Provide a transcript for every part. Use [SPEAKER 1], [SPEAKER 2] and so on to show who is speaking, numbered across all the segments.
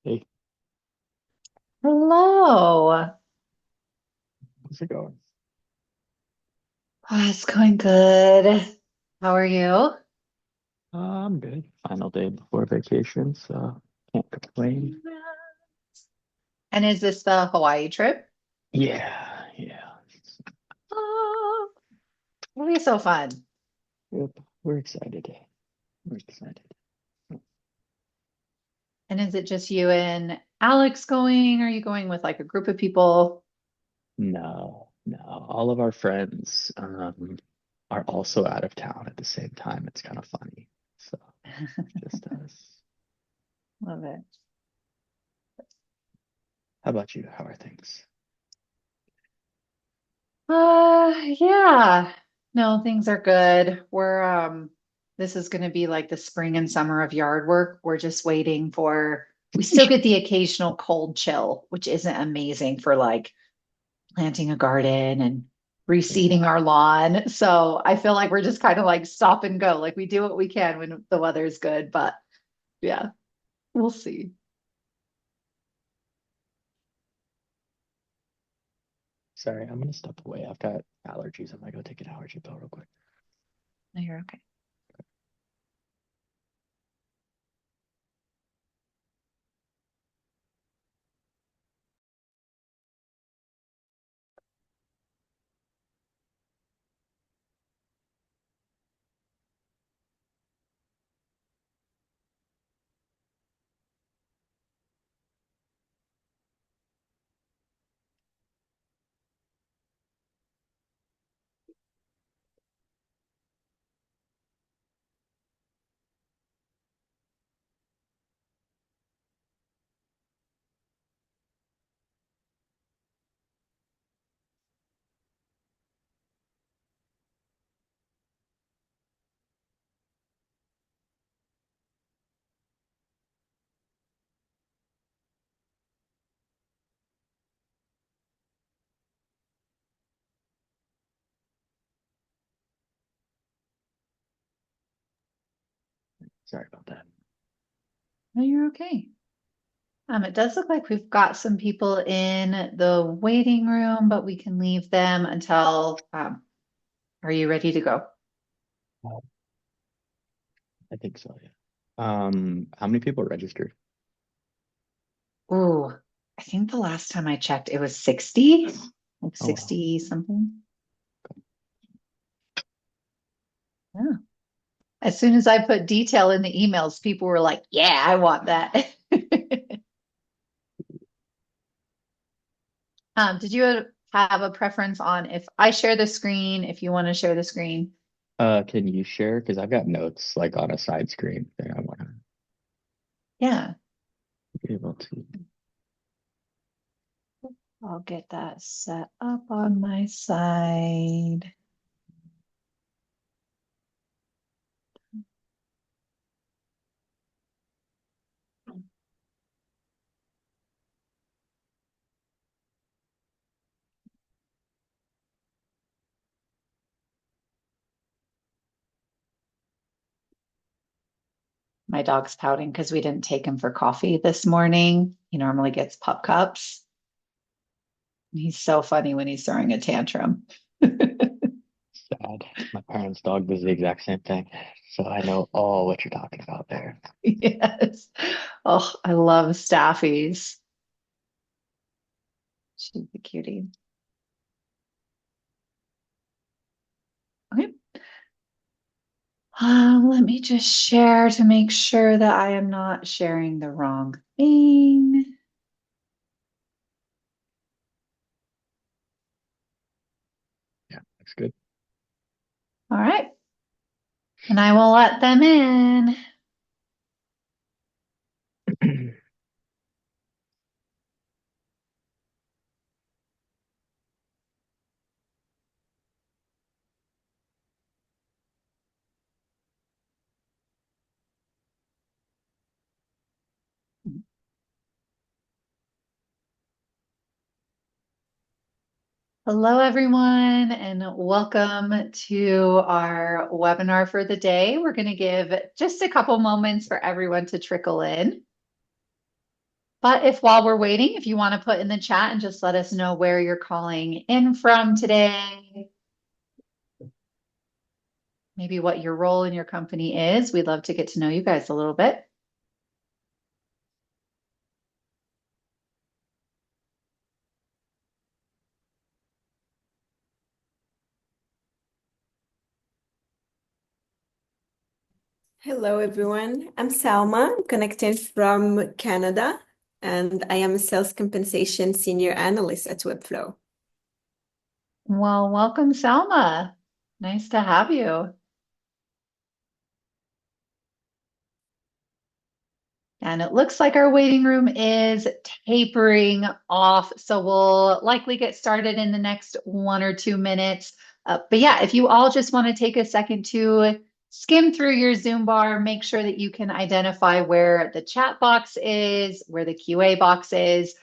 [SPEAKER 1] Hey,
[SPEAKER 2] Hello.
[SPEAKER 1] how's it going?
[SPEAKER 2] Oh, it's going good. How are you?
[SPEAKER 1] I'm good. Final day before vacation, so can't complain.
[SPEAKER 2] And is this the Hawaii trip?
[SPEAKER 1] Yeah, yeah.
[SPEAKER 2] Oh, it'll be so fun.
[SPEAKER 1] Yep, we're excited. We're excited.
[SPEAKER 2] And is it just you and Alex going? Are you going with like a group of people?
[SPEAKER 1] No, no. All of our friends are also out of town at the same time. It's kind of funny. So just us.
[SPEAKER 2] Love it.
[SPEAKER 1] How about you? How are things?
[SPEAKER 2] Yeah. No, things are good. This is going to be like the spring and summer of yard work. We're just waiting for, we still get the occasional cold chill, which isn't amazing for like planting a garden and reseeding
[SPEAKER 1] Yeah.
[SPEAKER 2] our lawn. So I feel like we're just kind of like stop and go. Like we do what we can when the weather's good, but yeah, we'll see.
[SPEAKER 1] Sorry, I'm gonna step away. I've got allergies. I'm gonna go take an allergy pill real quick.
[SPEAKER 2] No, you're okay.
[SPEAKER 1] Sorry about that.
[SPEAKER 2] No, you're okay. It does look like we've got some people in the waiting room, but we can leave them until, are you ready to go?
[SPEAKER 1] I think so, yeah. How many people registered?
[SPEAKER 2] Ooh, I think the last time I checked, it was 60, like
[SPEAKER 1] Oh wow.
[SPEAKER 2] 60 something. Yeah. As soon as I put detail in the emails, people were like, yeah, I want that. Did you have a preference on if I share the screen, if you want to share the screen?
[SPEAKER 1] Can you share? Because I've got notes like on a side screen that I want to
[SPEAKER 2] Yeah,
[SPEAKER 1] be able to.
[SPEAKER 2] I'll get that set up on my side. My dog's pouting because we didn't take him for coffee this morning. He normally gets pup cups. He's so funny when he's throwing a tantrum.
[SPEAKER 1] Sad. My parents' dog does the exact same thing. So I know all what you're talking about there.
[SPEAKER 2] Yes. Oh, I love staffies. She's a cutie. Okay. Let me just share to make sure that I am not sharing the wrong thing.
[SPEAKER 1] Yeah, looks good.
[SPEAKER 2] All right. And I will let them in. Hello, everyone, and welcome to our webinar for the day. We're going to give just a couple moments for everyone to trickle in. But if while we're waiting, if you want to put in the chat and just let us know where you're calling in from today, maybe what your role in your company is, we'd love to get to know you guys a little bit.
[SPEAKER 3] Hello, everyone. I'm Salma, connecting from Canada, and I am a sales compensation senior analyst at Webflow.
[SPEAKER 2] Well, welcome, Selma. Nice to have you. And it looks like our waiting room is tapering off. So we'll likely get started in the next 1 or 2 minutes. But yeah, if you all just want to take a second to skim through your Zoom bar, make sure that you can identify where the chat box is, where the QA box is.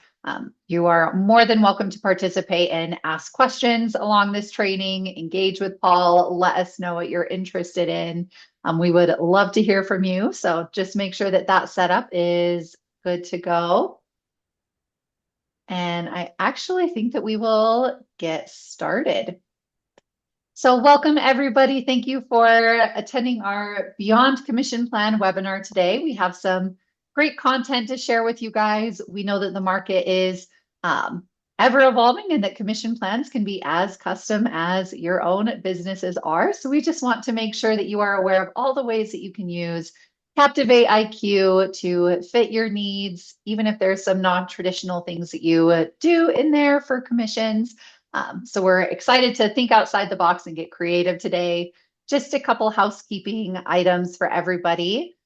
[SPEAKER 2] You are more than welcome to participate and ask questions along this training, engage with Paul, let us know what you're interested in. We would love to hear from you. So just make sure that that setup is good to go. And I actually think that we will get started. So welcome everybody. Thank you for attending our Beyond Commission Plan webinar today. We have some great content to share with you guys. We know that the market is ever evolving and that commission plans can be as custom as your own businesses are. So we just want to make sure that you are aware of all the ways that you can use Captivate IQ to fit your needs, even if there's some non-traditional things that you do in there for commissions. So we're excited to think outside the box and get creative today. Just a couple housekeeping items for everybody.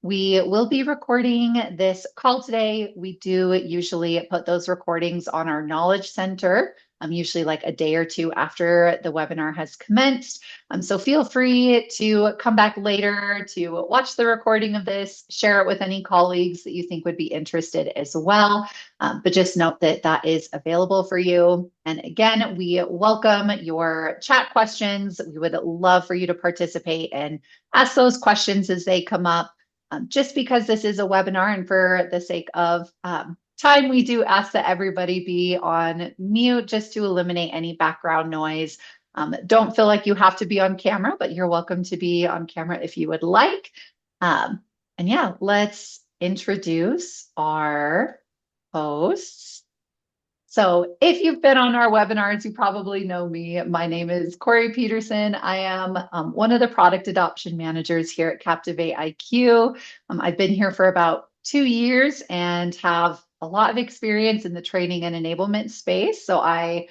[SPEAKER 2] We will be recording this call today. We do usually put those recordings on our Knowledge Center, usually like a day or two after the webinar has commenced. So feel free to come back later to watch the recording of this, share it with any colleagues that you think would be interested as well. But just note that that is available for you. And again, we welcome your chat questions. We would love for you to participate and ask those questions as they come up. Just because this is a webinar and for the sake of time, we do ask that everybody be on mute just to eliminate any background noise. Don't feel like you have to be on camera, but you're welcome to be on camera if you would like. And yeah, let's introduce our hosts. So if you've been on our webinars, you probably know me. My name is Corey Peterson. I am one of the product adoption managers here at Captivate IQ. I've been here for about 2 years and have a lot of experience in the training and enablement space. So I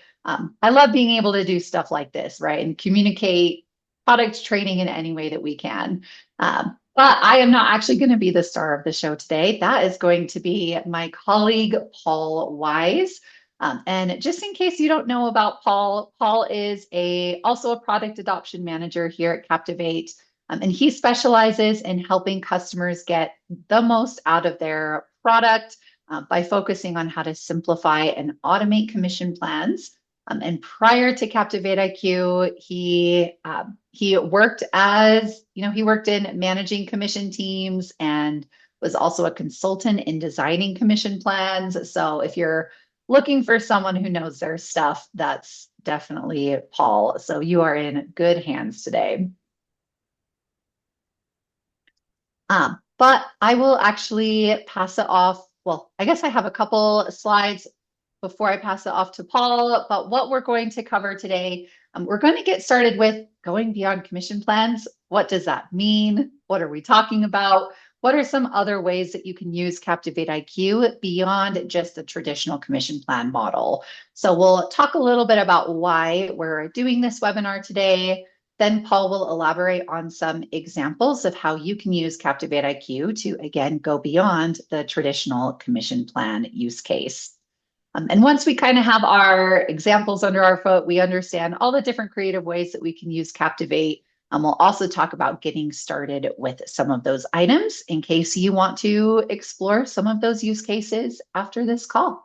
[SPEAKER 2] love being able to do stuff like this, right? And communicate product training in any way that we can. But I am not actually going to be the star of the show today. That is going to be my colleague, Paul Wise. And just in case you don't know about Paul, Paul is also a product adoption manager here at Captivate. And he specializes in helping customers get the most out of their product by focusing on how to simplify and automate commission plans. And prior to Captivate IQ, he worked he worked in managing commission teams and was also a consultant in designing commission plans. So if you're looking for someone who knows their stuff, that's definitely Paul. So you are in good hands today. But I will actually pass it off. Well, I guess I have a couple slides before I pass it off to Paul. But what we're going to cover today, we're going to get started with going beyond commission plans. What does that mean? What are we talking about? What are some other ways that you can use Captivate IQ beyond just the traditional commission plan model? So we'll talk a little bit about why we're doing this webinar today. Then Paul will elaborate on some examples of how you can use Captivate IQ to, again, go beyond the traditional commission plan use case. And once we kind of have our examples under our foot, we understand all the different creative ways that we can use Captivate. We'll also talk about getting started with some of those items in case you want to explore some of those use cases after this call.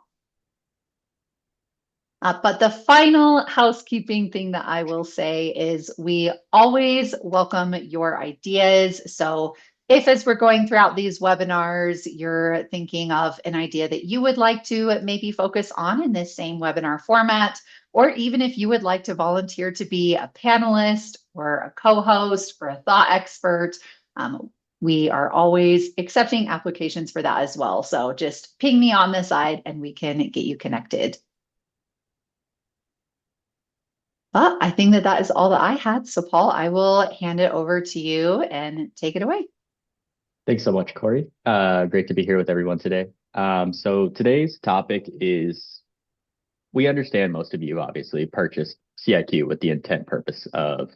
[SPEAKER 2] But the final housekeeping thing that I will say is we always welcome your ideas. So if as we're going throughout these webinars, you're thinking of an idea that you would like to maybe focus on in this same webinar format, or even if you would like to volunteer to be a panelist or a co-host or a thought expert, we are always accepting applications for that as well. So just ping me on the side and we can get you connected. But I think that is all that I had. So Paul, I will hand it over to you and take it away.
[SPEAKER 1] Thanks so much, Corey. Great to be here with everyone today. So today's topic is, we understand most of you obviously purchased CIQ with the intent purpose of,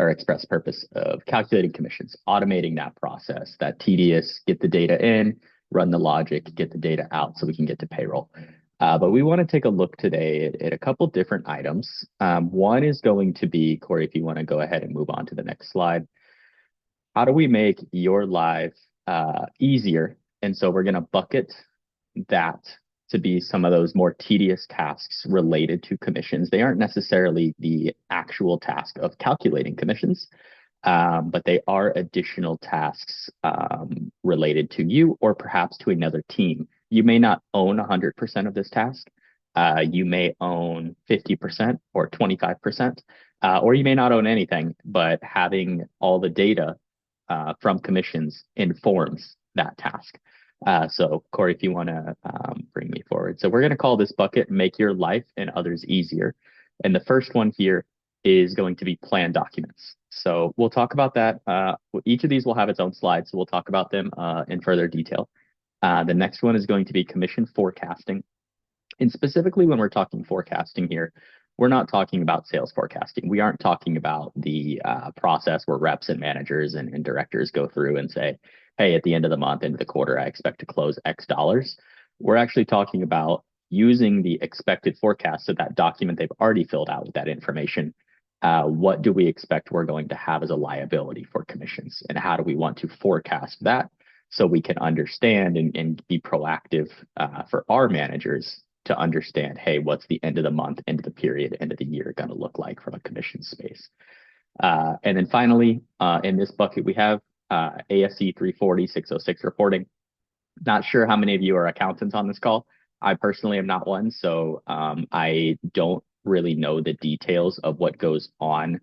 [SPEAKER 1] or express purpose of calculating commissions, automating that process, that tedious, get the data in, run the logic, get the data out so we can get to payroll. But we want to take a look today at a couple different items. One is going to be, Corey, if you want to go ahead and move on to the next slide. How do we make your life easier? And so we're going to bucket that to be some of those more tedious tasks related to commissions. They aren't necessarily the actual task of calculating commissions, but they are additional tasks related to you or perhaps to another team. You may not own 100% of this task. You may own 50% or 25%, or you may not own anything, but having all the data from commissions informs that task. So Corey, if you want to bring me forward. So we're going to call this bucket Make Your Life and Others Easier. And the first one here is going to be plan documents. So we'll talk about that. Each of these will have its own slide, so we'll talk about them in further detail. The next one is going to be commission forecasting. And specifically when we're talking forecasting here, we're not talking about sales forecasting. We aren't talking about the process where reps and managers and directors go through and say, hey, at the end of the month, end of the quarter, I expect to close X dollars. We're actually talking about using the expected forecast, so that document they've already filled out with that information. What do we expect we're going to have as a liability for commissions? And how do we want to forecast that so we can understand and be proactive for our managers to understand, hey, what's the end of the month, end of the period, end of the year going to look like from a commission space? And then finally, in this bucket, we have ASC 340-606 reporting. Not sure how many of you are accountants on this call. I personally am not one, so I don't really know the details of what goes on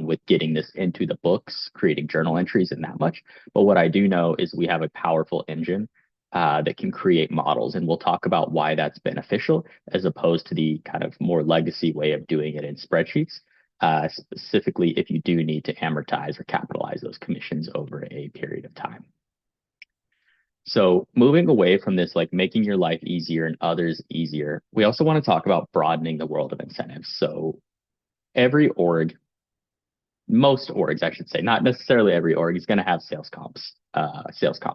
[SPEAKER 1] with getting this into the books, creating journal entries and that much. But what I do know is we have a powerful engine that can create models, and we'll talk about why that's beneficial as opposed to the kind of more legacy way of doing it in spreadsheets. Specifically if you do need to amortize or capitalize those commissions over a period of time. So moving away from this, like making your life easier and others easier, we also want to talk about broadening the world of incentives. So every org, most orgs, I should say, not necessarily every org, is going to have sales comp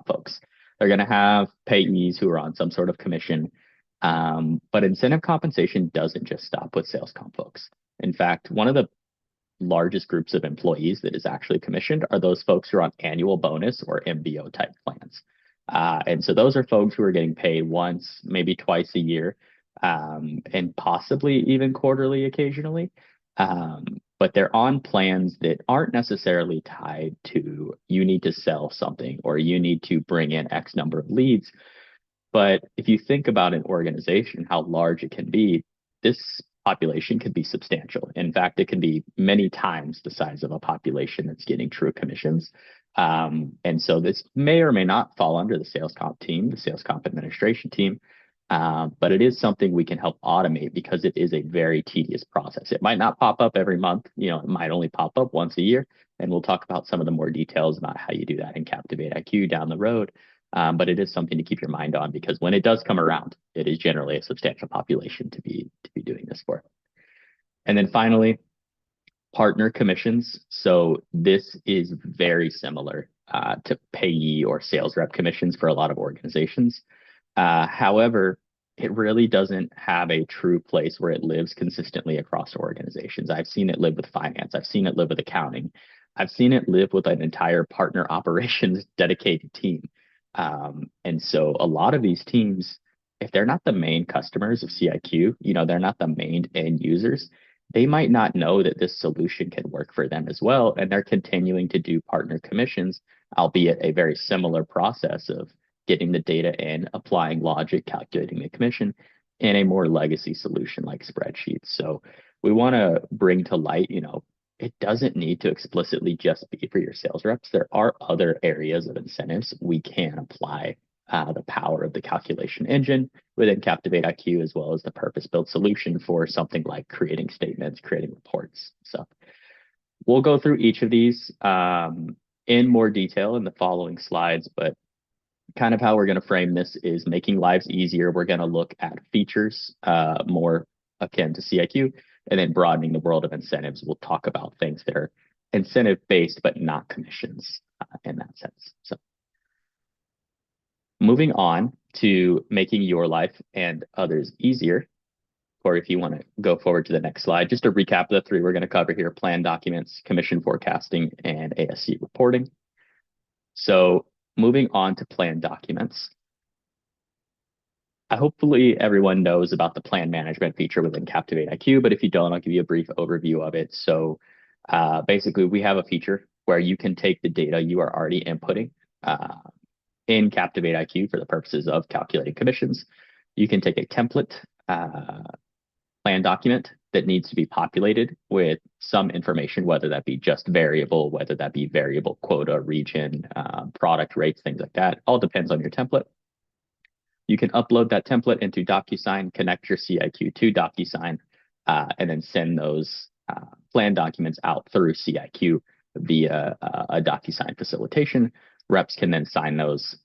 [SPEAKER 1] folks. They're going to have payees who are on some sort of commission. But incentive compensation doesn't just stop with sales comp folks. In fact, one of the largest groups of employees that is actually commissioned are those folks who are on annual bonus or MBO type plans. And so those are folks who are getting paid once, maybe twice a year, and possibly even quarterly occasionally. But they're on plans that aren't necessarily tied to you need to sell something or you need to bring in X number of leads. But if you think about an organization, how large it can be, this population could be substantial. In fact, it can be many times the size of a population that's getting true commissions. And so this may or may not fall under the sales comp team, the sales comp administration team, but it is something we can help automate because it is a very tedious process. It might not pop up every month, it might only pop up once a year. And we'll talk about some of the more details about how you do that in CaptivateIQ down the road. But it is something to keep your mind on because when it does come around, it is generally a substantial population to be doing this for. And then finally, partner commissions. So this is very similar to payee or sales rep commissions for a lot of organizations. However, it really doesn't have a true place where it lives consistently across organizations. I've seen it live with finance. I've seen it live with accounting. I've seen it live with an entire partner operations dedicated team. And so a lot of these teams, if they're not the main customers of CIQ, they're not the main end users, they might not know that this solution can work for them as well. And they're continuing to do partner commissions albeit a very similar process of getting the data in, applying logic, calculating the commission in a more legacy solution like spreadsheets. So we want to bring to light, it doesn't need to explicitly just be for your sales reps. There are other areas of incentives we can apply the power of the calculation engine within CaptivateIQ, as well as the purpose-built solution for something like creating statements, creating reports. So we'll go through each of these in more detail in the following slides, but kind of how we're going to frame this is making lives easier. We're going to look at features more akin to CIQ, and then broadening the world of incentives. We'll talk about things that are incentive-based, but not commissions in that sense. So moving on to making your life and others easier. Corey, if you want to go forward to the next slide, just to recap the three we're going to cover here: plan documents, commission forecasting, and ASC reporting. So moving on to plan documents. Hopefully everyone knows about the plan management feature within CaptivateIQ, but if you don't, I'll give you a brief overview of it. So basically, we have a feature where you can take the data you are already inputting in CaptivateIQ for the purposes of calculating commissions. You can take a template plan document that needs to be populated with some information, whether that be just variable, whether that be variable quota, region, product rates, things like that. All depends on your template. You can upload that template into DocuSign, connect your CIQ to DocuSign, and then send those plan documents out through CIQ via a DocuSign facilitation. Reps can then sign those,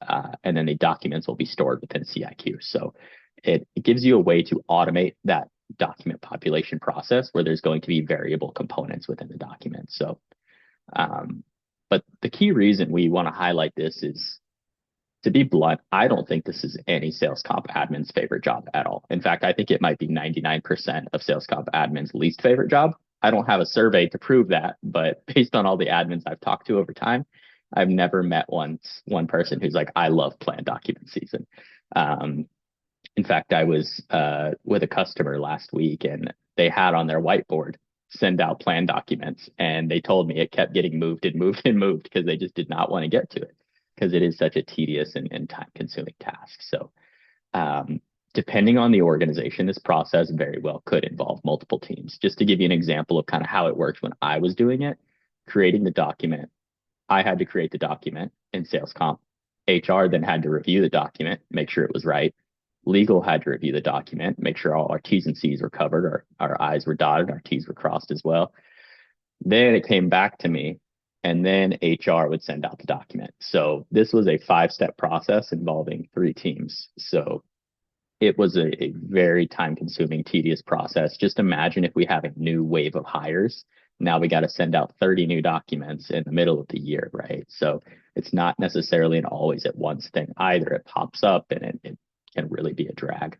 [SPEAKER 1] and then the documents will be stored within CIQ. So it gives you a way to automate that document population process where there's going to be variable components within the document. So, but the key reason we want to highlight this is, to be blunt, I don't think this is any sales comp admin's favorite job at all. In fact, I think it might be 99% of sales comp admin's least favorite job. I don't have a survey to prove that, but based on all the admins I've talked to over time, I've never met one person who's like, I love plan document season. In fact, I was with a customer last week, and they had on their whiteboard, send out plan documents, and they told me it kept getting moved and moved and moved because they just did not want to get to it, because it is such a tedious and time-consuming task. So depending on the organization, this process very well could involve multiple teams. Just to give you an example of kind of how it worked when I was doing it, creating the document, I had to create the document in sales comp. HR then had to review the document, make sure it was right. Legal had to review the document, make sure all our T's and C's were covered, our I's were dotted, our T's were crossed as well. Then it came back to me, and then HR would send out the document. So this was a 5-step process involving 3 teams. So it was a very time-consuming, tedious process. Just imagine if we have a new wave of hires. Now we got to send out 30 new documents in the middle of the year, right? So it's not necessarily an always at once thing either. It pops up, and it can really be a drag.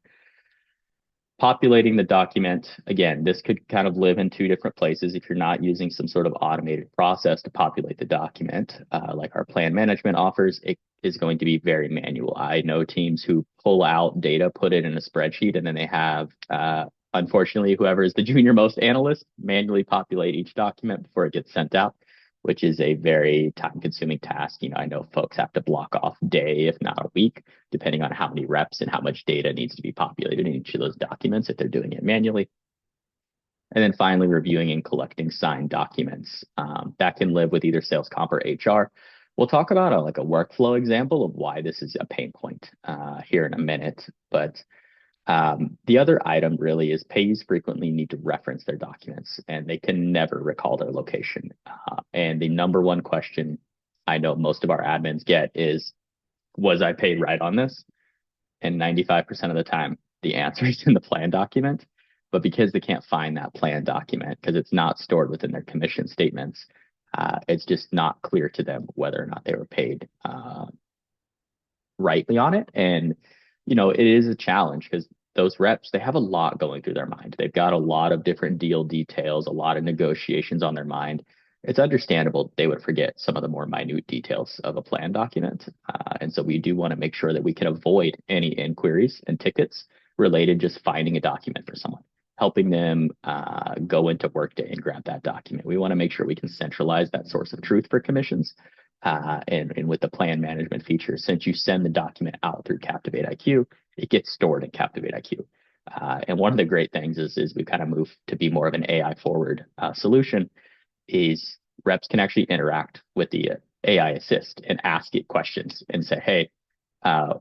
[SPEAKER 1] Populating the document, again, this could kind of live in 2 different places. If you're not using some sort of automated process to populate the document, like our plan management offers, it is going to be very manual. I know teams who pull out data, put it in a spreadsheet, and then they have, unfortunately, whoever is the junior most analyst manually populate each document before it gets sent out, which is a very time-consuming task. I know folks have to block off day, if not a week, depending on how many reps and how much data needs to be populated in each of those documents if they're doing it manually. And then finally, reviewing and collecting signed documents. That can live with either sales comp or HR. We'll talk about a workflow example of why this is a pain point here in a minute. But the other item really is payees frequently need to reference their documents, and they can never recall their location. And the number one question I know most of our admins get is, was I paid right on this? And 95% of the time, the answer is in the plan document. But because they can't find that plan document, because it's not stored within their commission statements, it's just not clear to them whether or not they were paid rightly on it. And it is a challenge because those reps, they have a lot going through their mind. They've got a lot of different deal details, a lot of negotiations on their mind. It's understandable they would forget some of the more minute details of a plan document. And so we do want to make sure that we can avoid any inquiries and tickets related just finding a document for someone, helping them go into Workday and grab that document. We want to make sure we can centralize that source of truth for commissions And with the plan management feature, since you send the document out through CaptivateIQ, it gets stored in CaptivateIQ. And one of the great things is we kind of move to be more of an AI forward solution is reps can actually interact with the AI assist and ask it questions and say, hey,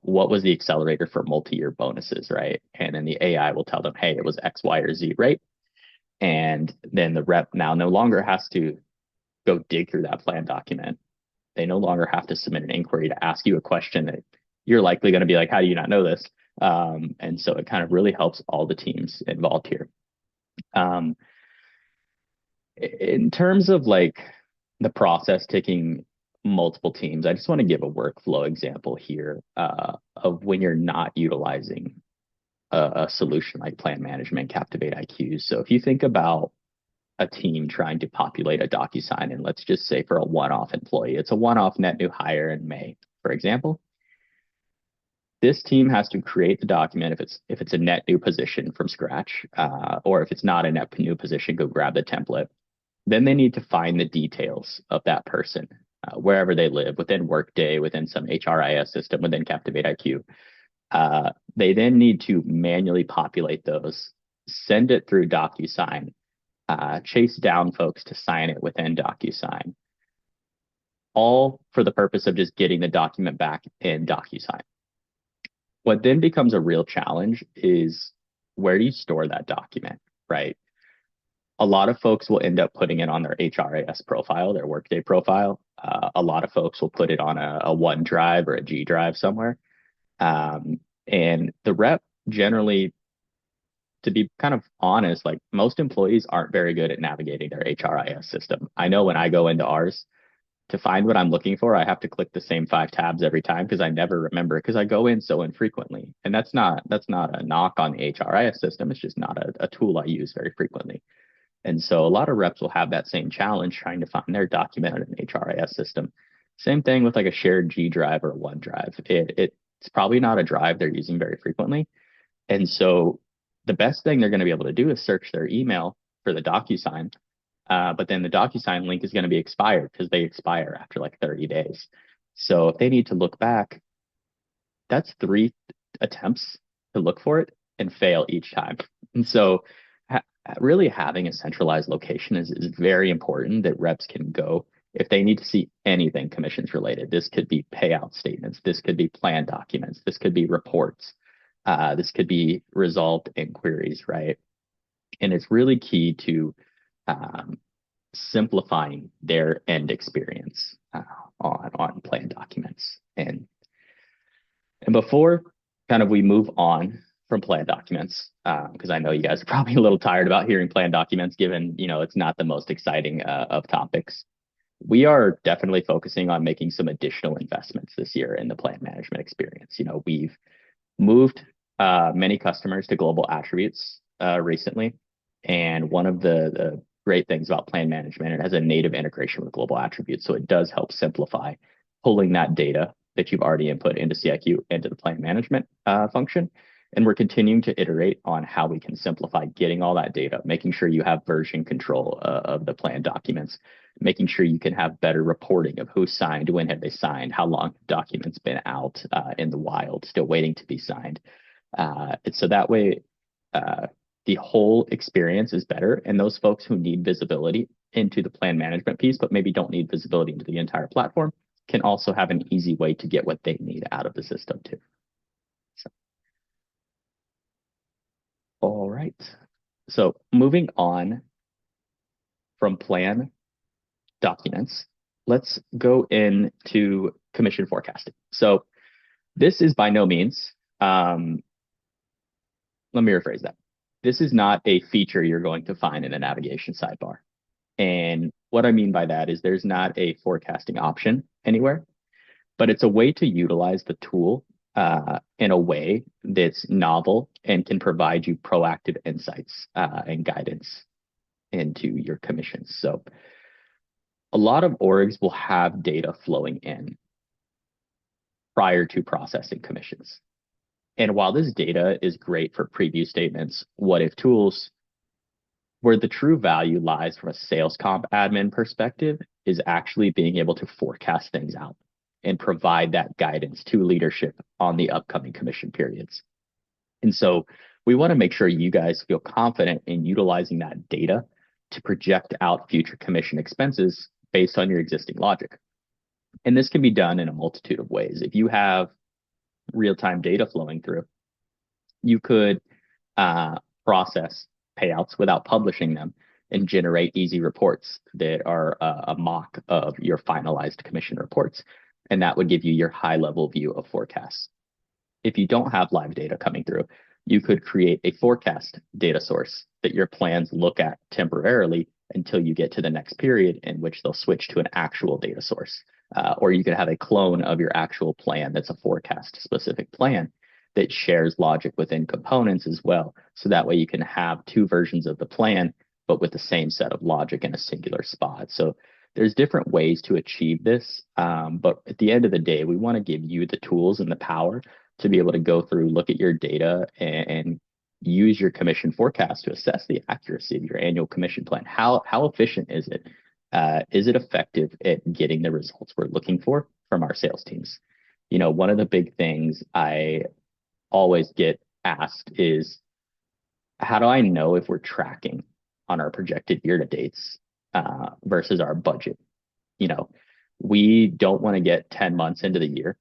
[SPEAKER 1] what was the accelerator for multi-year bonuses, right? And then the AI will tell them, hey, it was X, Y, or Z, right? And then the rep now no longer has to go dig through that plan document. They no longer have to submit an inquiry to ask you a question that you're likely going to be like, how do you not know this? And so it kind of really helps all the teams involved here. In terms of like the process taking multiple teams, I just want to give a workflow example here of when you're not utilizing a solution like plan management, CaptivateIQ. So if you think about a team trying to populate a DocuSign, and let's just say for a one-off employee, it's a one-off net new hire in May, for example. This team has to create the document if it's a net new position from scratch, or if it's not a net new position, go grab the template. Then they need to find the details of that person, wherever they live, within Workday, within some HRIS system, within CaptivateIQ. They then need to manually populate those, send it through DocuSign, chase down folks to sign it within DocuSign, all for the purpose of just getting the document back in DocuSign. What then becomes a real challenge is where do you store that document, right? A lot of folks will end up putting it on their HRIS profile, their Workday profile. A lot of folks will put it on a OneDrive or a G Drive somewhere. And the rep generally, to be kind of honest, like most employees aren't very good at navigating their HRIS system. I know when I go into ours to find what I'm looking for, I have to click the same 5 tabs every time because I never remember because I go in so infrequently. And that's not a knock on the HRIS system. It's just not a tool I use very frequently. And so a lot of reps will have that same challenge trying to find their document in an HRIS system. Same thing with like a shared G Drive or a OneDrive. It's probably not a drive they're using very frequently. And so the best thing they're going to be able to do is search their email for the DocuSign. But then the DocuSign link is going to be expired because they expire after like 30 days. So if they need to look back, that's 3 attempts to look for it and fail each time. And so really having a centralized location is very important that reps can go if they need to see anything commissions related. This could be payout statements. This could be plan documents. This could be reports. This could be resolved inquiries, right? And it's really key to simplifying their end experience on plan documents. And before kind of we move on from plan documents, because I know you guys are probably a little tired about hearing plan documents, given it's not the most exciting of topics. We are definitely focusing on making some additional investments this year in the plan management experience. We've moved many customers to global attributes recently, and one of the great things about plan management, it has a native integration with global attributes, so it does help simplify pulling that data that you've already input into CIQ into the plan management function. And we're continuing to iterate on how we can simplify getting all that data, making sure you have version control of the plan documents, making sure you can have better reporting of who signed, when have they signed, how long the document's been out in the wild, still waiting to be signed. So that way, the whole experience is better. And those folks who need visibility into the plan management piece, but maybe don't need visibility into the entire platform, can also have an easy way to get what they need out of the system too. All right. So moving on from plan documents, let's go into commission forecasting. So this is by no means, let me rephrase that. This is not a feature you're going to find in a navigation sidebar. And what I mean by that is there's not a forecasting option anywhere, but it's a way to utilize the tool in a way that's novel and can provide you proactive insights and guidance into your commissions. So a lot of orgs will have data flowing in prior to processing commissions. And while this data is great for preview statements, what if tools, where the true value lies from a sales comp admin perspective is actually being able to forecast things out and provide that guidance to leadership on the upcoming commission periods. And so we want to make sure you guys feel confident in utilizing that data to project out future commission expenses based on your existing logic. And this can be done in a multitude of ways. If you have real-time data flowing through, you could process payouts without publishing them and generate easy reports that are a mock of your finalized commission reports. And that would give you your high-level view of forecasts. If you don't have live data coming through, you could create a forecast data source that your plans look at temporarily until you get to the next period, in which they'll switch to an actual data source. Or you could have a clone of your actual plan that's a forecast specific plan that shares logic within components as well. So that way you can have two versions of the plan, but with the same set of logic in a singular spot. So there's different ways to achieve this. But at the end of the day, we want to give you the tools and the power to be able to go through, look at your data, and use your commission forecast to assess the accuracy of your annual commission plan. How efficient is it? Is it effective at getting the results we're looking for from our sales teams? You know, one of the big things I always get asked is, how do I know if we're tracking on our projected year-to-dates versus our budget? You know, we don't want to get 10 months into the year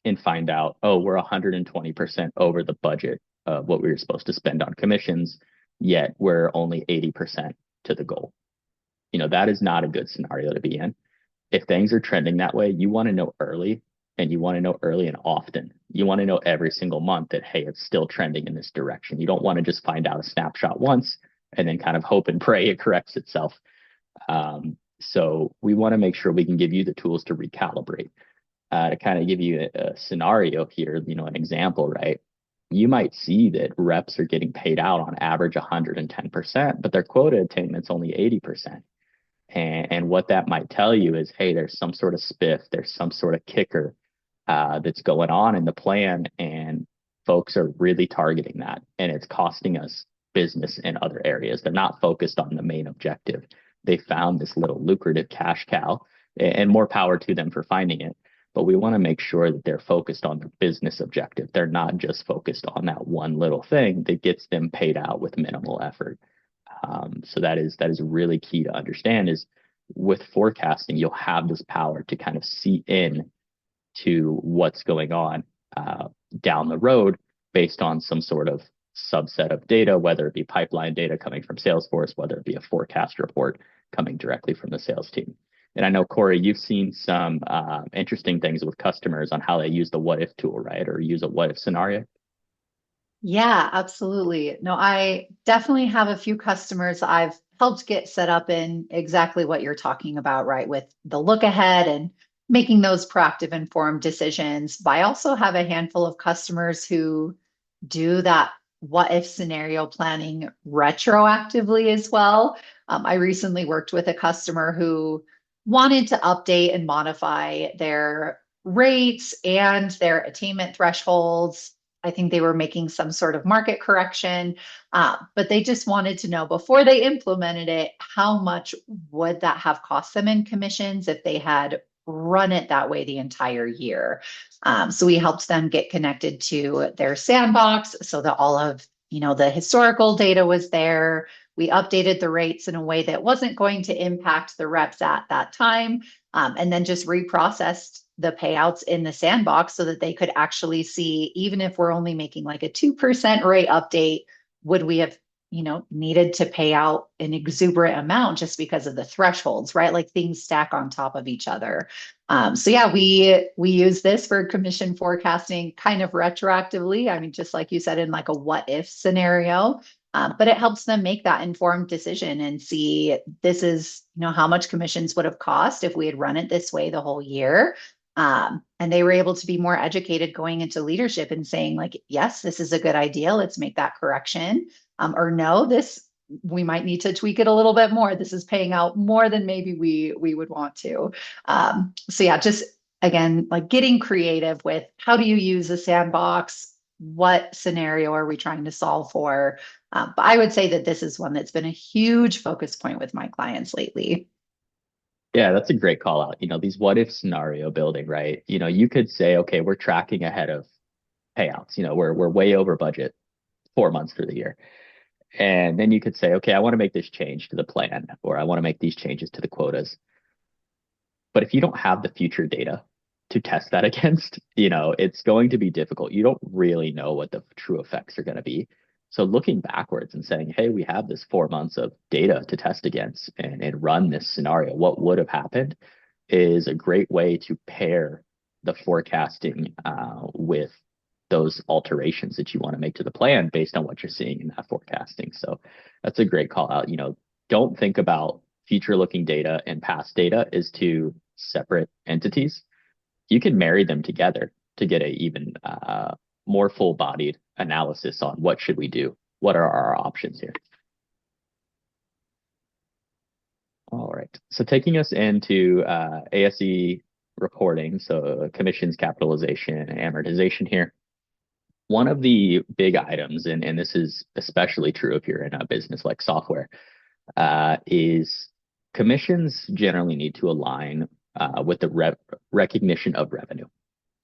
[SPEAKER 1] and find out, oh, we're 120% over the budget of what we were supposed to spend on commissions, yet we're only 80% to the goal. You know, that is not a good scenario to be in. If things are trending that way, you want to know early, and you want to know early and often. You want to know every single month that, hey, it's still trending in this direction. You don't want to just find out a snapshot once and then kind of hope and pray it corrects itself. So we want to make sure we can give you the tools to recalibrate. To kind of give you a scenario here, you know, an example, right? You might see that reps are getting paid out on average 110%, but their quota attainment's only 80%. And what that might tell you is, hey, there's some sort of spiff, there's some sort of kicker that's going on in the plan, and folks are really targeting that, and it's costing us business in other areas. They're not focused on the main objective. They found this little lucrative cash cow, and more power to them for finding it. But we want to make sure that they're focused on the business objective. They're not just focused on that one little thing that gets them paid out with minimal effort. So that is really key to understand. Is with forecasting, you'll have this power to kind of see in to what's going on down the road based on some sort of subset of data, whether it be pipeline data coming from Salesforce, whether it be a forecast report coming directly from the sales team. And I know, Corey, you've seen some interesting things with customers on how they use the what if tool, right? Or use a what if scenario.
[SPEAKER 2] Yeah, absolutely. No, I definitely have a few customers I've helped get set up in exactly what you're talking about, right? With the look ahead and making those proactive, informed decisions. But I also have a handful of customers who do that what if scenario planning retroactively as well. I recently worked with a customer who wanted to update and modify their rates and their attainment thresholds. I think they were making some sort of market correction, but they just wanted to know before they implemented it, how much would that have cost them in commissions if they had run it that way the entire year. So we helped them get connected to their sandbox so that all of the historical data was there. We updated the rates in a way that wasn't going to impact the reps at that time, and then just reprocessed the payouts in the sandbox so that they could actually see, even if we're only making like a 2% rate update, would we have needed to pay out an exuberant amount just because of the thresholds, right? Like things stack on top of each other. So yeah, we use this for commission forecasting kind of retroactively. I mean, just like you said, in like a what if scenario, but it helps them make that informed decision and see this is, how much commissions would have cost if we had run it this way the whole year. And they were able to be more educated going into leadership and saying like, yes, this is a good idea. Let's make that correction. Or no, we might need to tweak it a little bit more. This is paying out more than maybe we would want to. So yeah, just again, like getting creative with how do you use a sandbox? What scenario are we trying to solve for? But I would say that this is one that's been a huge focus point with my clients lately.
[SPEAKER 1] Yeah, that's a great call out. These what if scenario building, right? You could say, okay, we're tracking ahead of payouts. We're way over budget 4 months through the year. And then you could say, okay, I want to make this change to the plan, or I want to make these changes to the quotas. But if you don't have the future data to test that against, it's going to be difficult. You don't really know what the true effects are going to be. So looking backwards and saying, hey, we have this 4 months of data to test against and run this scenario, what would have happened is a great way to pair the forecasting with those alterations that you want to make to the plan based on what you're seeing in that forecasting. So that's a great call out. Don't think about future looking data and past data as two separate entities. You can marry them together to get a even more full bodied analysis on what should we do? What are our options here? All right. So taking us into ASE reporting, so commissions, capitalization, and amortization here. One of the big items, and this is especially true if you're in a business like software, is commissions generally need to align with the recognition of revenue.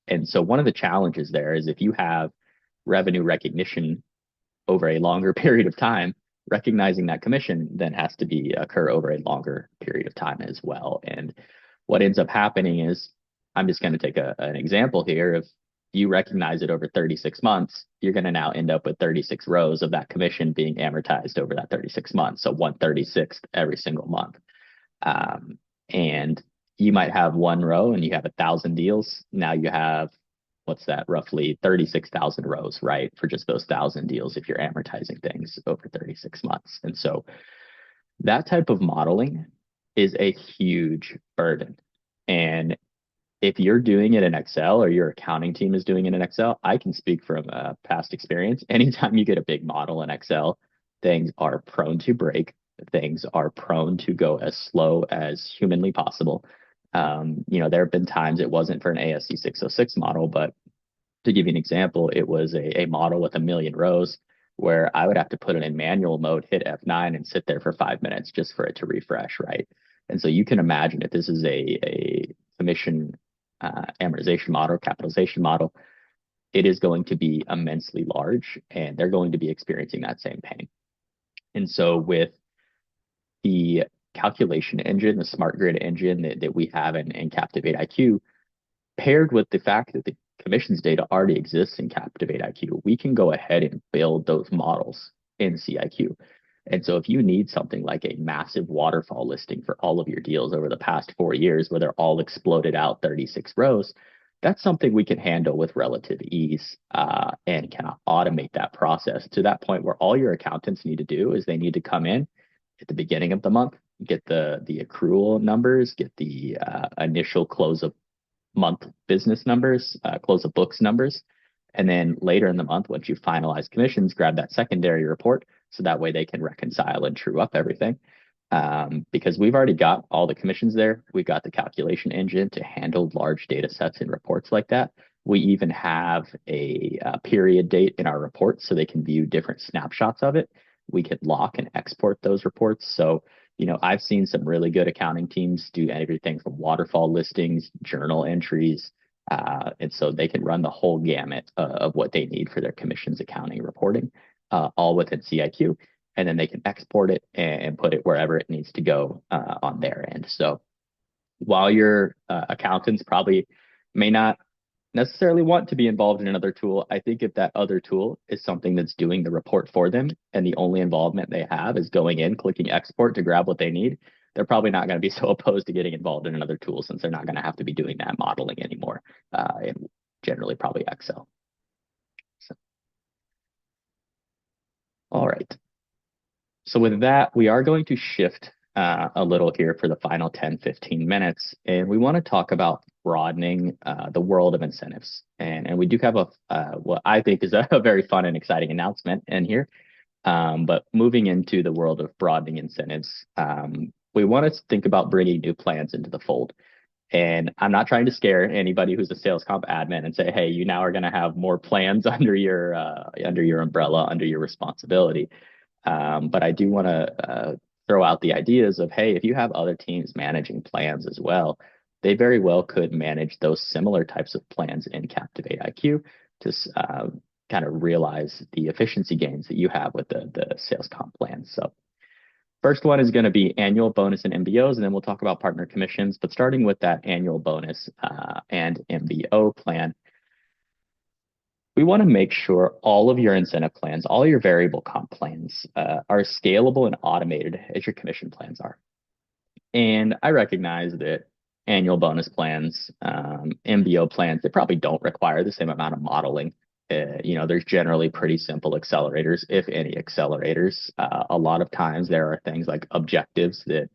[SPEAKER 1] And so one of the challenges there is if you have revenue recognition over a longer period of time, recognizing that commission then has to occur over a longer period of time as well. And what ends up happening is, I'm just going to take an example here. If you recognize it over 36 months, you're going to now end up with 36 rows of that commission being amortized over that 36 months. So 1/36 every single month. And you might have one row and you have 1,000 deals. Now you have, what's that, roughly 36,000 rows, right? For just those 1,000 deals if you're amortizing things over 36 months. And so that type of modeling is a huge burden. And if you're doing it in Excel or your accounting team is doing it in Excel, I can speak from past experience. Anytime you get a big model in Excel, things are prone to break. Things are prone to go as slow as humanly possible. There have been times it wasn't for an ASC 606 model, but to give you an example, it was a model with 1,000,000 rows where I would have to put it in manual mode, hit F9 and sit there for 5 minutes just for it to refresh, right? And so you can imagine if this is a commission amortization model, capitalization model, it is going to be immensely large and they're going to be experiencing that same pain. And so with the calculation engine, the smart grid engine that we have in CaptivateIQ, paired with the fact that the commissions data already exists in CaptivateIQ, we can go ahead and build those models in CIQ. And so if you need something like a massive waterfall listing for all of your deals over the past 4 years where they're all exploded out 36 rows, that's something we can handle with relative ease and can automate that process to that point where all your accountants need to do is they need to come in at the beginning of the month, get the accrual numbers, get the initial close of month business numbers, close of books numbers. And then later in the month, once you finalize commissions, grab that secondary report so that way they can reconcile and true up everything. Because we've already got all the commissions there. We've got the calculation engine to handle large data sets and reports like that. We even have a period date in our reports so they can view different snapshots of it. We can lock and export those reports. So I've seen some really good accounting teams do everything from waterfall listings, journal entries, and so they can run the whole gamut of what they need for their commissions accounting reporting, all within CIQ, and then they can export it and put it wherever it needs to go on their end. So while your accountants probably may not necessarily want to be involved in another tool, I think if that other tool is something that's doing the report for them and the only involvement they have is going in, clicking export to grab what they need, they're probably not going to be so opposed to getting involved in another tool since they're not going to have to be doing that modeling anymore, and generally probably Excel. So, all right. So with that, we are going to shift a little here for the final 10-15 minutes, and we want to talk about broadening the world of incentives. And we do have what I think is a very fun and exciting announcement in here. But moving into the world of broadening incentives, we want to think about bringing new plans into the fold. And I'm not trying to scare anybody who's a sales comp admin and say, hey, you now are going to have more plans under your umbrella, under your responsibility. But I do want to throw out the ideas of, hey, if you have other teams managing plans as well, they very well could manage those similar types of plans in Captivate IQ to kind of realize the efficiency gains that you have with the sales comp plans. So first one is going to be annual bonus and MBOs, and then we'll talk about partner commissions. But starting with that annual bonus and MBO plan, we want to make sure all of your incentive plans, all your variable comp plans are scalable and automated as your commission plans are. And I recognize that annual bonus plans, MBO plans, they probably don't require the same amount of modeling. There's generally pretty simple accelerators, if any accelerators. A lot of times there are things like objectives that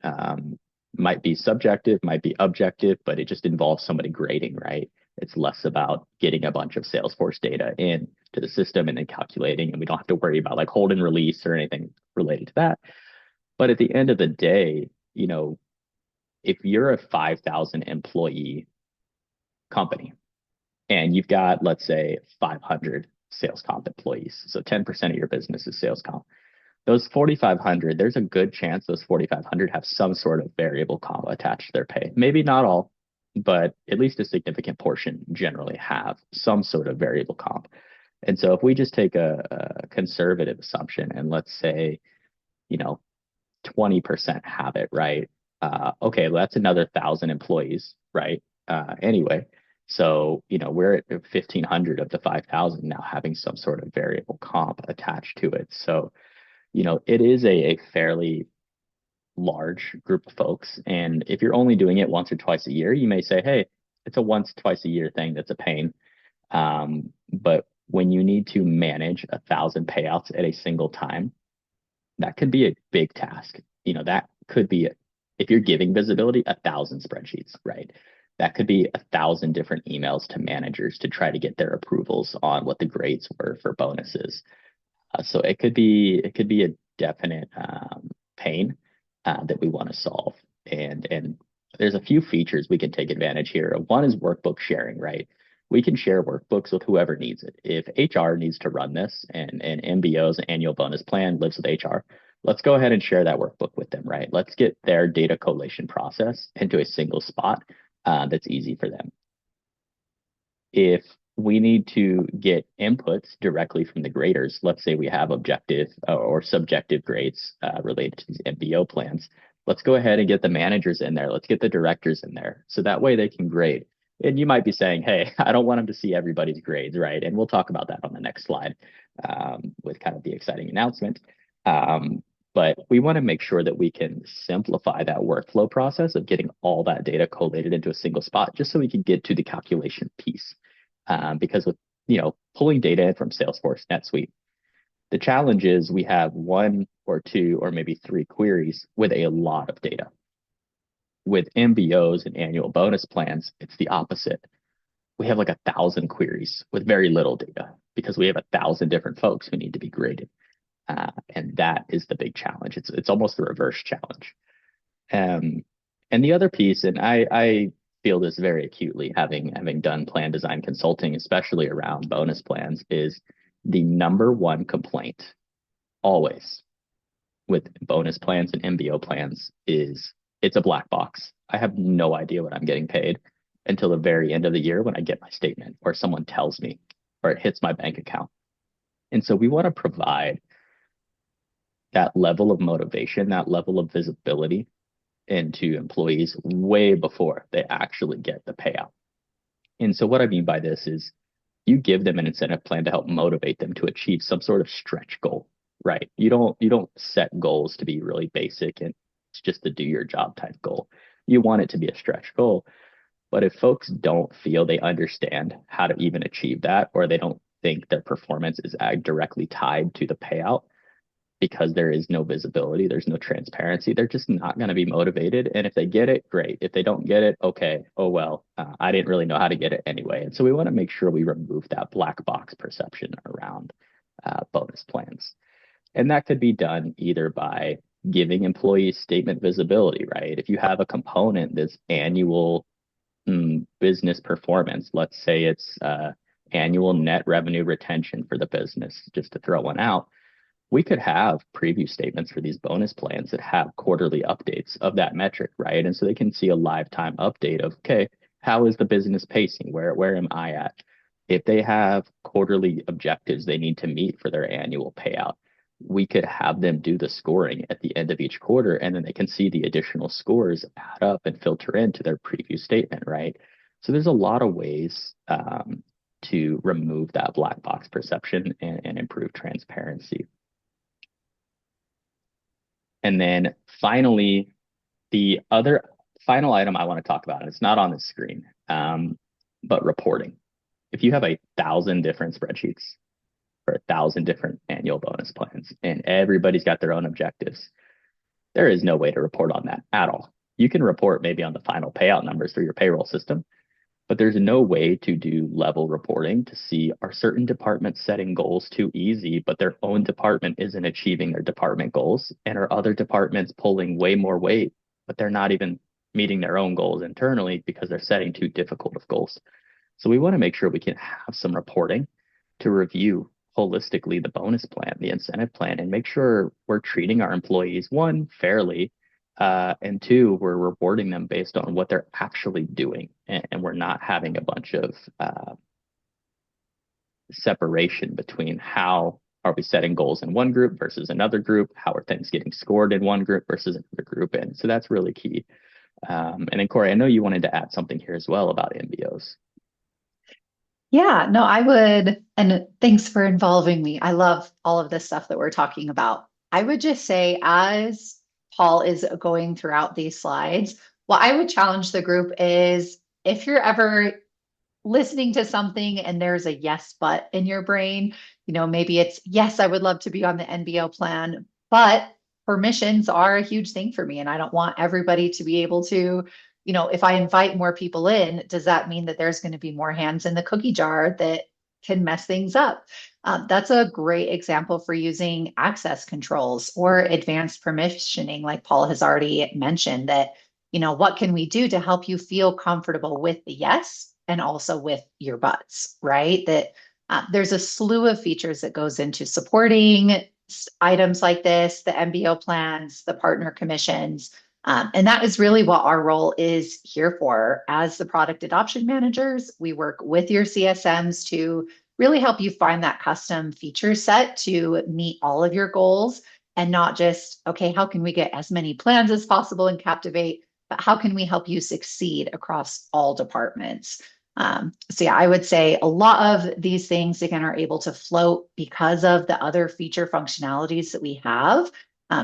[SPEAKER 1] might be subjective, might be objective, but it just involves somebody grading, right? It's less about getting a bunch of Salesforce data in to the system and then calculating, and we don't have to worry about like hold and release or anything related to that. But at the end of the day, if you're a 5,000 employee company and you've got, let's say, 500 sales comp employees, so 10% of your business is sales comp, those 4,500, there's a good chance those 4,500 have some sort of variable comp attached to their pay. Maybe not all, but at least a significant portion generally have some sort of variable comp. And so if we just take a conservative assumption and let's say, 20% have it, right? Okay, well, that's another 1,000 employees, right? Anyway, so, we're at 1,500 of the 5,000 now having some sort of variable comp attached to it. So, it is a fairly large group of folks. And if you're only doing it once or twice a year, you may say, hey, it's a once, twice a year thing that's a pain. But when you need to manage 1,000 payouts at a single time, that could be a big task. That could be, if you're giving visibility, 1,000 spreadsheets, right? That could be 1,000 different emails to managers to try to get their approvals on what the grades were for bonuses. So it could be a definite pain that we want to solve. And there's a few features we can take advantage here. One is workbook sharing, right? We can share workbooks with whoever needs it. If HR needs to run this and MBO's annual bonus plan lives with HR, let's go ahead and share that workbook with them, right? Let's get their data collation process into a single spot that's easy for them. If we need to get inputs directly from the graders, let's say we have objective or subjective grades related to these MBO plans, let's go ahead and get the managers in there. Let's get the directors in there. So that way they can grade. And you might be saying, hey, I don't want them to see everybody's grades, right? And we'll talk about that on the next slide with kind of the exciting announcement. But we want to make sure that we can simplify that workflow process of getting all that data collated into a single spot, just so we can get to the calculation piece. Because with pulling data in from Salesforce, NetSuite, the challenge is we have 1 or 2 or maybe 3 queries with a lot of data. With MBOs and annual bonus plans, it's the opposite. We have like 1,000 queries with very little data because we have 1,000 different folks who need to be graded. And that is the big challenge. It's almost the reverse challenge. And the other piece, and I feel this very acutely, having done plan design consulting, especially around bonus plans, is the number one complaint always with bonus plans and MBO plans is it's a black box. I have no idea what I'm getting paid until the very end of the year when I get my statement or someone tells me or it hits my bank account. And so we want to provide that level of motivation, that level of visibility into employees way before they actually get the payout. And so what I mean by this is you give them an incentive plan to help motivate them to achieve some sort of stretch goal, right? You don't set goals to be really basic and it's just a do your job type goal. You want it to be a stretch goal. But if folks don't feel they understand how to even achieve that, or they don't think their performance is directly tied to the payout, because there is no visibility, there's no transparency, they're just not going to be motivated. And if they get it, great. If they don't get it, okay, oh well, I didn't really know how to get it anyway. And so we want to make sure we remove that black box perception around bonus plans. And that could be done either by giving employees statement visibility, right? If you have a component that's annual business performance, let's say it's annual net revenue retention for the business, just to throw one out, we could have preview statements for these bonus plans that have quarterly updates of that metric, right? And so they can see a live time update of, okay, how is the business pacing? Where am I at? If they have quarterly objectives they need to meet for their annual payout, we could have them do the scoring at the end of each quarter, and then they can see the additional scores add up and filter into their preview statement, right? So there's a lot of ways to remove that black box perception and improve transparency. And then finally, the other final item I want to talk about, and it's not on the screen, but reporting. If you have 1,000 different spreadsheets for 1,000 different annual bonus plans, and everybody's got their own objectives, there is no way to report on that at all. You can report maybe on the final payout numbers through your payroll system, but there's no way to do level reporting to see, are certain departments setting goals too easy, but their own department isn't achieving their department goals, and are other departments pulling way more weight, but they're not even meeting their own goals internally because they're setting too difficult of goals. So we want to make sure we can have some reporting to review holistically the bonus plan, the incentive plan, and make sure we're treating our employees, one, fairly, and two, we're rewarding them based on what they're actually doing, and we're not having a bunch of separation between how are we setting goals in one group versus another group, how are things getting scored in one group versus another group, and so that's really key. And then Corey, I know you wanted to add something here as well about MBOs.
[SPEAKER 2] Yeah, no, I would, and thanks for involving me. I love all of this stuff that we're talking about. I would just say, as Paul is going throughout these slides, what I would challenge the group is, if you're ever listening to something and there's a yes, but in your brain, maybe it's, yes, I would love to be on the NBO plan, but permissions are a huge thing for me. And I don't want everybody to be able to, if I invite more people in, does that mean that there's going to be more hands in the cookie jar that can mess things up? That's a great example for using access controls or advanced permissioning, like Paul has already mentioned, that, what can we do to help you feel comfortable with the yes and also with your buts, right? That there's a slew of features that goes into supporting items like this, the MBO plans, the partner commissions. And that is really what our role is here for. As the product adoption managers, we work with your CSMs to really help you find that custom feature set to meet all of your goals, and not just, okay, how can we get as many plans as possible in Captivate, but how can we help you succeed across all departments? So yeah, I would say a lot of these things, again, are able to float because of the other feature functionalities that we have.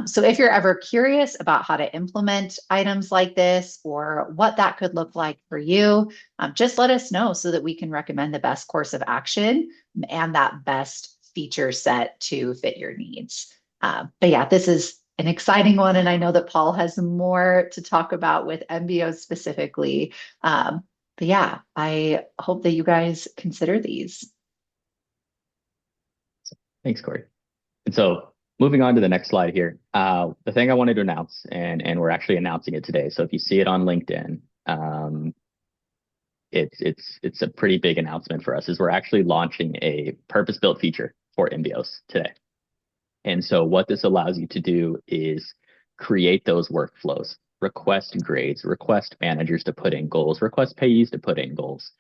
[SPEAKER 2] So if you're ever curious about how to implement items like this or what that could look like for you, just let us know so that we can recommend the best course of action and that best feature set to fit your needs. But yeah, this is an exciting one. And I know that Paul has more to talk about with MBO specifically. But yeah, I hope that you guys consider these.
[SPEAKER 1] Thanks, Corey. And so moving on to the next slide here, the thing I wanted to announce, and we're actually announcing it today. So if you see it on LinkedIn, it's a pretty big announcement for us, is we're actually launching a purpose-built feature for MBOs today. And so what this allows you to do is create those workflows, request grades, request managers to put in goals, request payees to put in goals.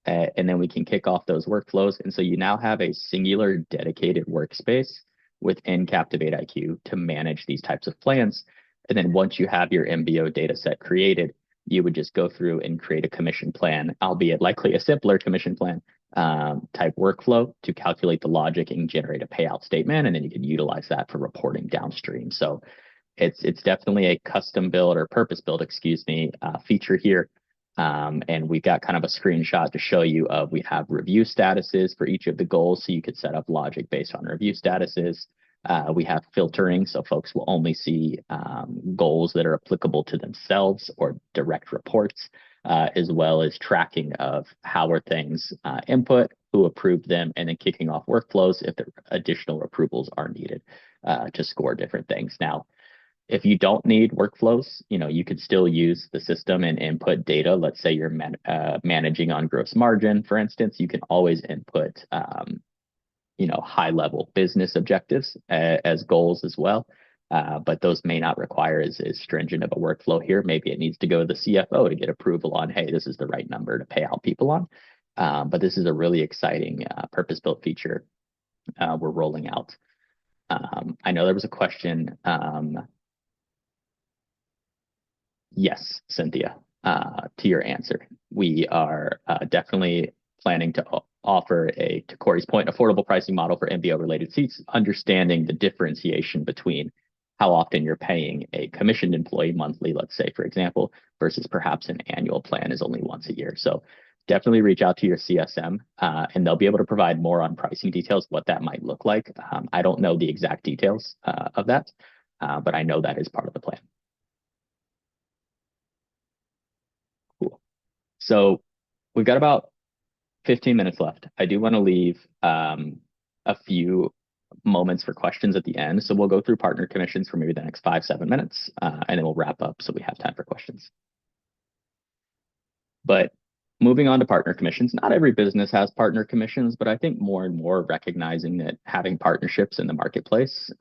[SPEAKER 1] And then we can kick off those workflows. And so you now have a singular dedicated workspace within CaptivateIQ to manage these types of plans. And then once you have your MBO data set created, you would just go through and create a commission plan, albeit likely a simpler commission plan type workflow to calculate the logic and generate a payout statement. And then you can utilize that for reporting downstream. So it's definitely a custom build or purpose build, feature here. And we've got kind of a screenshot to show you of, we have review statuses for each of the goals. So you could set up logic based on review statuses. We have filtering, so folks will only see goals that are applicable to themselves or direct reports, as well as tracking of how are things input, who approved them, and then kicking off workflows if the additional approvals are needed to score different things. Now, if you don't need workflows, you could still use the system and input data. Let's say you're managing on gross margin, for instance. You can always input high level business objectives as goals as well. But those may not require as stringent of a workflow here. Maybe it needs to go to the CFO to get approval on, hey, this is the right number to pay out people on. But this is a really exciting purpose-built feature we're rolling out. I know there was a question. Yes, Cynthia, to your answer. We are definitely planning to offer to Corey's point, affordable pricing model for MBO-related seats, understanding the differentiation between how often you're paying a commissioned employee monthly, let's say, for example, versus perhaps an annual plan is only once a year. So definitely reach out to your CSM, and they'll be able to provide more on pricing details, what that might look like. I don't know the exact details of that, but I know that is part of the plan. Cool. So we've got about 15 minutes left. I do want to leave a few moments for questions at the end. So we'll go through partner commissions for maybe the next 5-7 minutes, and then we'll wrap up so we have time for questions. But moving on to partner commissions, not every business has partner commissions, but I think more and more recognizing that having partnerships in the marketplace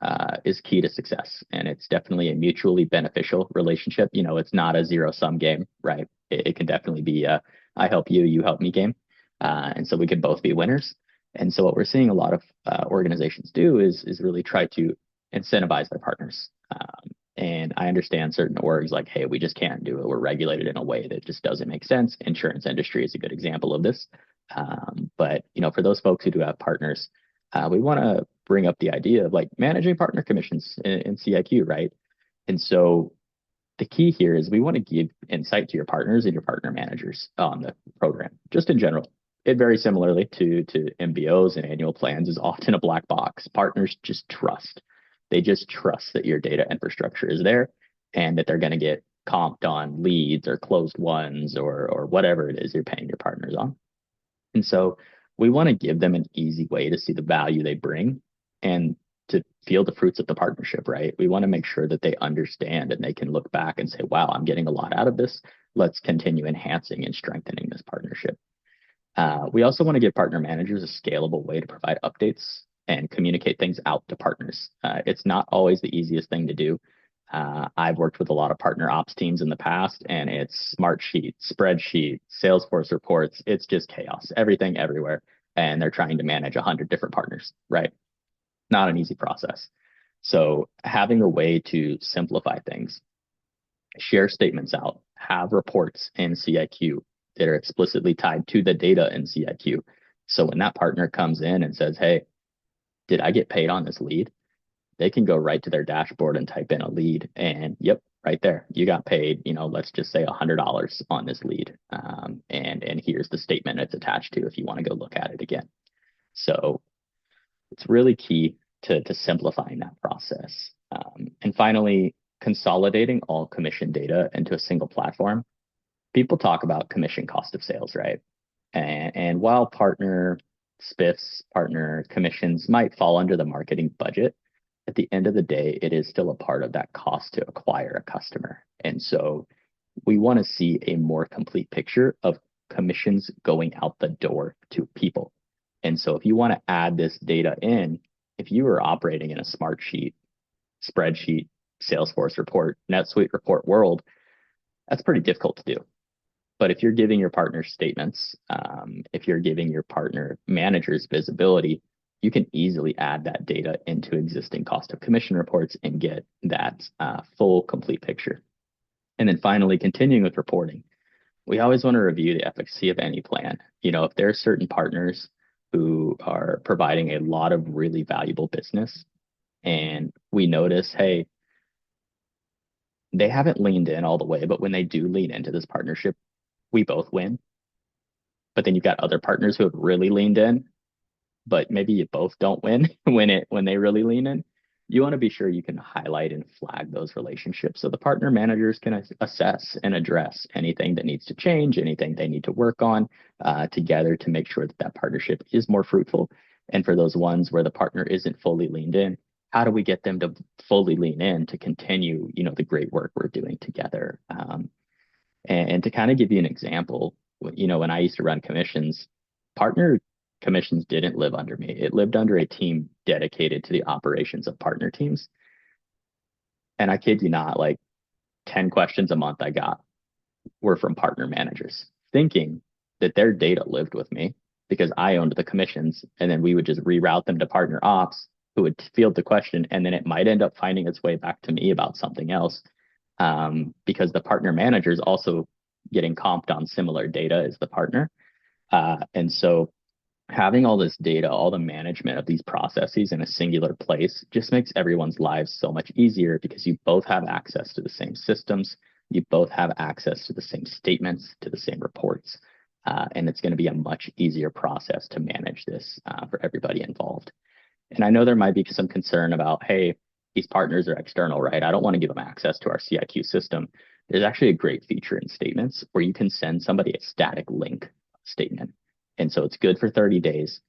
[SPEAKER 1] is key to success. And it's definitely a mutually beneficial relationship. It's not a zero-sum game, right? It can definitely be a I help you, you help me game. And so we could both be winners. And so what we're seeing a lot of organizations do is really try to incentivize their partners. And I understand certain orgs like, hey, we just can't do it. We're regulated in a way that just doesn't make sense. Insurance industry is a good example of this. But for those folks who do have partners, we want to bring up the idea of like managing partner commissions in CIQ, right? And so the key here is we want to give insight to your partners and your partner managers on the program, just in general. It very similarly to MBOs and annual plans is often a black box. Partners just trust. They just trust that your data infrastructure is there and that they're going to get comped on leads or closed ones or whatever it is you're paying your partners on. And so we want to give them an easy way to see the value they bring and to feel the fruits of the partnership, right? We want to make sure that they understand and they can look back and say, wow, I'm getting a lot out of this. Let's continue enhancing and strengthening this partnership. We also want to give partner managers a scalable way to provide updates and communicate things out to partners. It's not always the easiest thing to do. I've worked with a lot of partner ops teams in the past, and it's Smartsheet, spreadsheet, Salesforce reports. It's just chaos, everything everywhere. And they're trying to manage 100 different partners, right? Not an easy process. So having a way to simplify things, share statements out, have reports in CIQ that are explicitly tied to the data in CIQ. So when that partner comes in and says, hey, did I get paid on this lead? They can go right to their dashboard and type in a lead and yep, right there, you got paid, let's just say $100 on this lead. And here's the statement it's attached to if you want to go look at it again. So it's really key to simplifying that process. And finally, consolidating all commission data into a single platform. People talk about commission cost of sales, right? And while partner spiffs, partner commissions might fall under the marketing budget, at the end of the day, it is still a part of that cost to acquire a customer. And so we want to see a more complete picture of commissions going out the door to people. And so if you want to add this data in, if you are operating in a Smartsheet, spreadsheet, Salesforce report, NetSuite report world, that's pretty difficult to do. But if you're giving your partner statements, if you're giving your partner managers visibility, you can easily add that data into existing cost of commission reports and get that full, complete picture. And then finally, continuing with reporting. We always want to review the efficacy of any plan. If there are certain partners who are providing a lot of really valuable business and we notice, hey, they haven't leaned in all the way, but when they do lean into this partnership, we both win. But then you've got other partners who have really leaned in, but maybe you both don't win when they really lean in. You want to be sure you can highlight and flag those relationships so the partner managers can assess and address anything that needs to change, anything they need to work on together to make sure that that partnership is more fruitful. And for those ones where the partner isn't fully leaned in, how do we get them to fully lean in to continue, the great work we're doing together? And to kind of give you an example, when I used to run commissions, partner commissions didn't live under me. It lived under a team dedicated to the operations of partner teams. And I kid you not, like 10 questions a month I got were from partner managers, thinking that their data lived with me because I owned the commissions. And then we would just reroute them to partner ops who would field the question. And then it might end up finding its way back to me about something else, because the partner manager is also getting comped on similar data as the partner. And so having all this data, all the management of these processes in a singular place just makes everyone's lives so much easier because you both have access to the same systems. You both have access to the same statements, to the same reports. And it's going to be a much easier process to manage this for everybody involved. And I know there might be some concern about, hey, these partners are external, right? I don't want to give them access to our CIQ system. There's actually a great feature in statements where you can send somebody a static link statement. And so it's good for 30 days.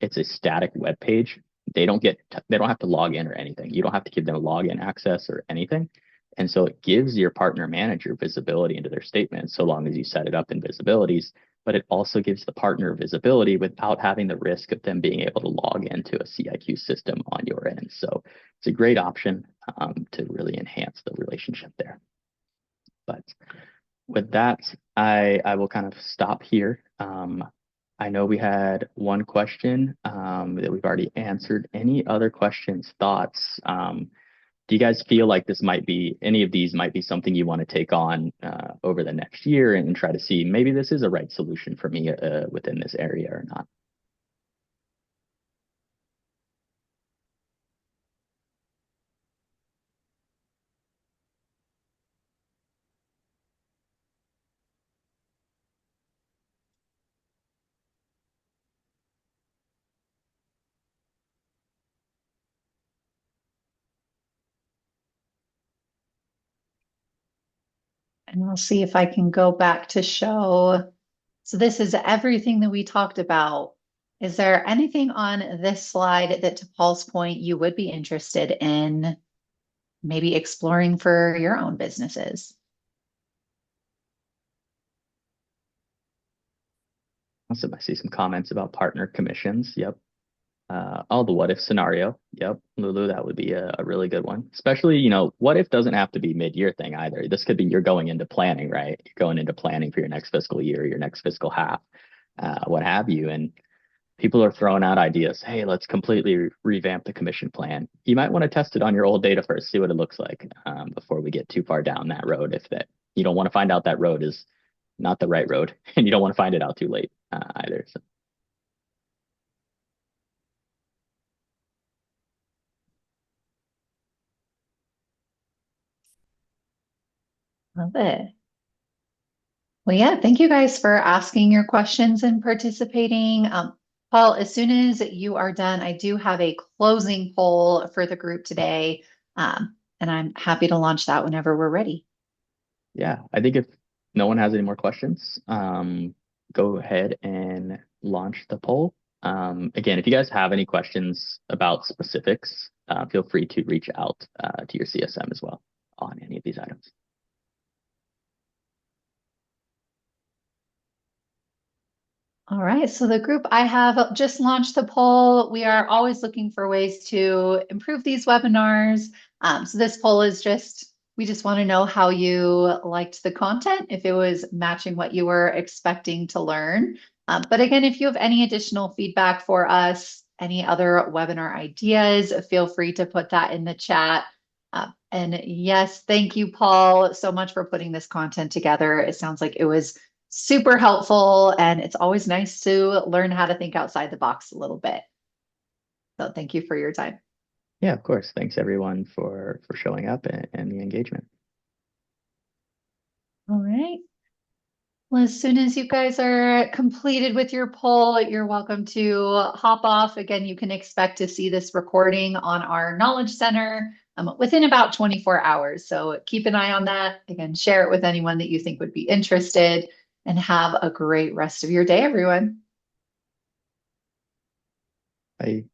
[SPEAKER 1] It's a static web page. They don't have to log in or anything. You don't have to give them login access or anything. And so it gives your partner manager visibility into their statements so long as you set it up in visibilities, but it also gives the partner visibility without having the risk of them being able to log into a CIQ system on your end. So it's a great option to really enhance the relationship there. But with that, I will kind of stop here. I know we had one question that we've already answered. Any other questions, thoughts? Do you guys feel like any of these might be something you want to take on over the next year and try to see maybe this is a right solution for me within this area or not?
[SPEAKER 2] And I'll see if I can go back to show. So this is everything that we talked about. Is there anything on this slide that, to Paul's point, you would be interested in maybe exploring for your own businesses?
[SPEAKER 1] Awesome. I see some comments about partner commissions. Yep. All the what if scenario. Yep. Lulu, that would be a really good one. Especially, what if doesn't have to be mid-year thing either. This could be you're going into planning, right? You're going into planning for your next fiscal year, your next fiscal half, what have you. And people are throwing out ideas. Hey, let's completely revamp the commission plan. You might want to test it on your old data first, see what it looks like before we get too far down that road. If that you don't want to find out that road is not the right road, and you don't want to find it out too late either. So.
[SPEAKER 2] Love it. Well, yeah, thank you guys for asking your questions and participating. Paul, as soon as you are done, I do have a closing poll for the group today, and I'm happy to launch that whenever we're ready.
[SPEAKER 1] Yeah, I think if no one has any more questions, go ahead and launch the poll. Again, if you guys have any questions about specifics, feel free to reach out to your CSM as well on any of these items.
[SPEAKER 2] All right, so the group, I have just launched the poll. We are always looking for ways to improve these webinars. So this poll is we just want to know how you liked the content, if it was matching what you were expecting to learn. But again, if you have any additional feedback for us, any other webinar ideas, feel free to put that in the chat. And yes, thank you, Paul, so much for putting this content together. It sounds like it was super helpful, and it's always nice to learn how to think outside the box a little bit. So thank you for your time.
[SPEAKER 1] Yeah, of course. Thanks everyone for showing up and the engagement.
[SPEAKER 2] All right. Well, as soon as you guys are completed with your poll, you're welcome to hop off. Again, you can expect to see this recording on our Knowledge Center within about 24 hours. So keep an eye on that. Again, share it with anyone that you think would be interested, and have a great rest of your day, everyone.
[SPEAKER 1] Bye.